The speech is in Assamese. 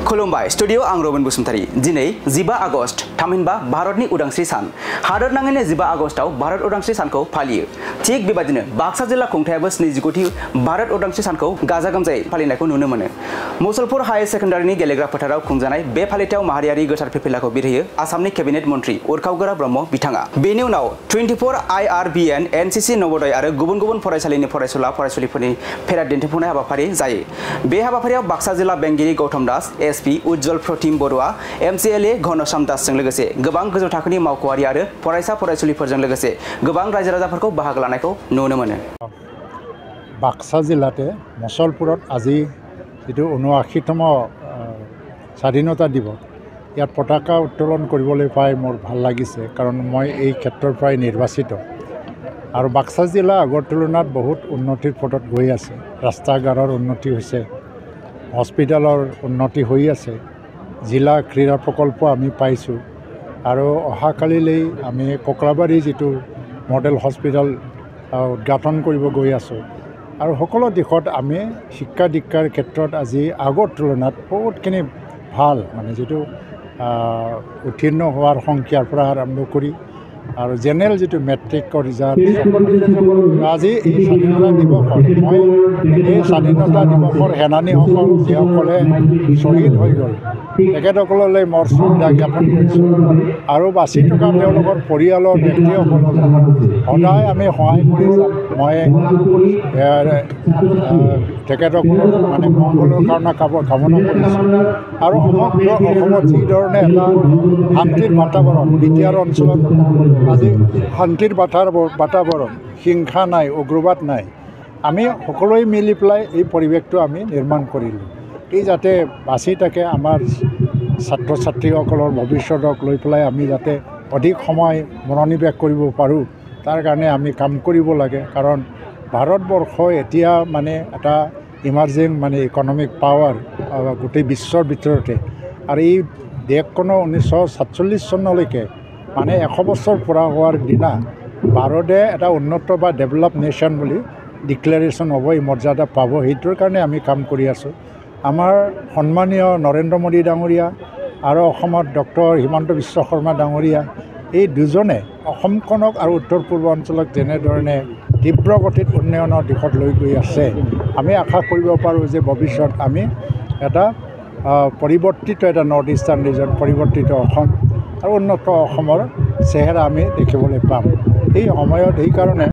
खुलुमबाय स्टुडियो आं रबिन बसुमतारी दिनै 15 आगस्ट थामहिनबा भारतनि उदांस्रि सान हादोर नाङैनो 15 आगस्टआव भारत उदांस्रि सानखौ फालियो थिग बेबादिनो बाक्सा जिल्ला खुंथायाबो 29थि भारत उदांस्रि सानखौ गाजा गोमजायै फालिनायखौ नुनो मोनो मुसलपुर हायर सेकेन्डारिनि गेलेग्रा फोथाराव खुंजानाय बे फालिथायाव माहारियारि गोथार फिरफिलाखौ बिरहोयो आसामनि केबिनेट मन्त्रि उरखावगोरा ब्रह्म बिथाङा बेनि उनाव 24 IRBN NCC नवोदय आरो गुबुन गुबुन फरायसालिनि फरायसुला फरायसुलिफोरनि पेरेड दिन्थिफुंनाय हाबाफारि जायो बे हाबाफारियाव बाक्सा जिल्ला बेंगिरि गौतम दास SP उज्जवल प्रतिम बरुवा MCLA घनश्याम दासजों लोगोसे गोबां गोजौ थाखोनि मावख'आरि आरो फरायसा फरायसुलिफोरजों लोगोसे गोबां रायजो राजाफोरखौ बाहागो लानायखौ नुनो मोनो बाक्सा जिल्लाते मुसलपुरत আজি যেটো 79তম স্বাধীনতা দিৱস ইয়াত পতাকা উত্তোলন কৰিবলৈ পাই মোৰ ভাল লাগিছে কাৰণ মই এই ক্ষেত্ৰৰ পৰাই নিৰ্বাচিত আৰু বাক্সা জিলা আগৰ তুলনাত বহুত উন্নতিৰ পথত গৈ আছে ৰাস্তা ঘাটৰ উন্নতি হৈছে হস্পিটালৰ উন্নতি হৈ আছে জিলা ক্ৰীড়া প্ৰকল্প আমি পাইছোঁ আৰু অহাকালিলৈ আমি কোকৰাবাৰী যেটো মডেল হস্পিটাল উদ্ঘাটন কৰিব গৈ আছোঁ আৰু সকলো দিশত আমি শিক্ষা দীক্ষাৰ ক্ষেত্ৰত আজি আগৰ তুলনাত বহুতখিনি ভাল মানে যেটো উত্তীৰ্ণ হোৱাৰ সংখ্যাৰ পৰা আৰম্ভ কৰি আৰু জেনেৰেল যেটো মেট্ৰিকৰ ৰিজাল্ট আজি এই স্বাধীনতা দিৱসত মই এই স্বাধীনতা দিৱসৰ সেনানীসকল যিসকলে শ্বহীদ হৈ গ'ল তেখেতসকললৈ মোৰ শ্ৰদ্ধা জ্ঞাপন কৰিছোঁ আৰু বাচি থকা তেওঁলোকৰ পৰিয়ালৰ ব্যক্তিসকলক সদায় আমি সহায় কৰি যাম মই তেখেতসকলৰ মানে মংগলৰ কাৰণে কামনা কৰিছোঁ আৰু সমগ্ৰ অসমত যিধৰণে এটা শান্তিৰ বাতাবৰণ বিটিআৰ অঞ্চলত আজি শান্তিৰ বাতাবৰণ হিংসা নাই উগ্ৰবাদ নাই আমি সকলোৱে মিলি পেলাই এই পৰিৱেশটো আমি নিৰ্মাণ কৰিলোঁ এই যাতে বাচি থাকে আমাৰ ছাত্ৰ ছাত্ৰীসকলৰ ভৱিষ্যতক লৈ পেলাই আমি যাতে অধিক সময় মনোনিৱেশ কৰিব পাৰোঁ তাৰ কাৰণে আমি কাম কৰিব লাগে কাৰণ ভাৰতবৰ্ষ এতিয়া মানে এটা ইমাৰ্জিং মানে ইকনমিক পাৱাৰ গোটেই বিশ্বৰ ভিতৰতে আৰু এই দেশখনৰ 1947 চনলৈকে মানে 100 বছৰ পুৰা হোৱাৰ দিনা ভাৰতে এটা উন্নত বা ডেভেলপ নেশ্যন বুলি ডিক্লেৰেশ্যন হ'ব এই মৰ্যাদা পাব সেইটোৰ কাৰণে আমি কাম কৰি আছোঁ আমাৰ সন্মানীয় নৰেন্দ্ৰ মোদী ডাঙৰীয়া আৰু অসমত ডক্টৰ হিমন্ত বিশ্ব শৰ্মা ডাঙৰীয়া এই দুজনে অসমখনক আৰু উত্তৰ পূৰ্বাঞ্চলক যেনেধৰণে তীব্ৰ গতিত উন্নয়নৰ দিশত লৈ গৈ আছে আমি আশা কৰিব পাৰোঁ যে ভৱিষ্যত আমি এটা পৰিৱৰ্তিত এটা নৰ্থ ইষ্টাৰ্ণ ৰিজন পৰিৱৰ্তিত অসম আৰু উন্নত অসমৰ চেহেৰা আমি দেখিবলৈ পাম এই সময়ত এইকাৰণে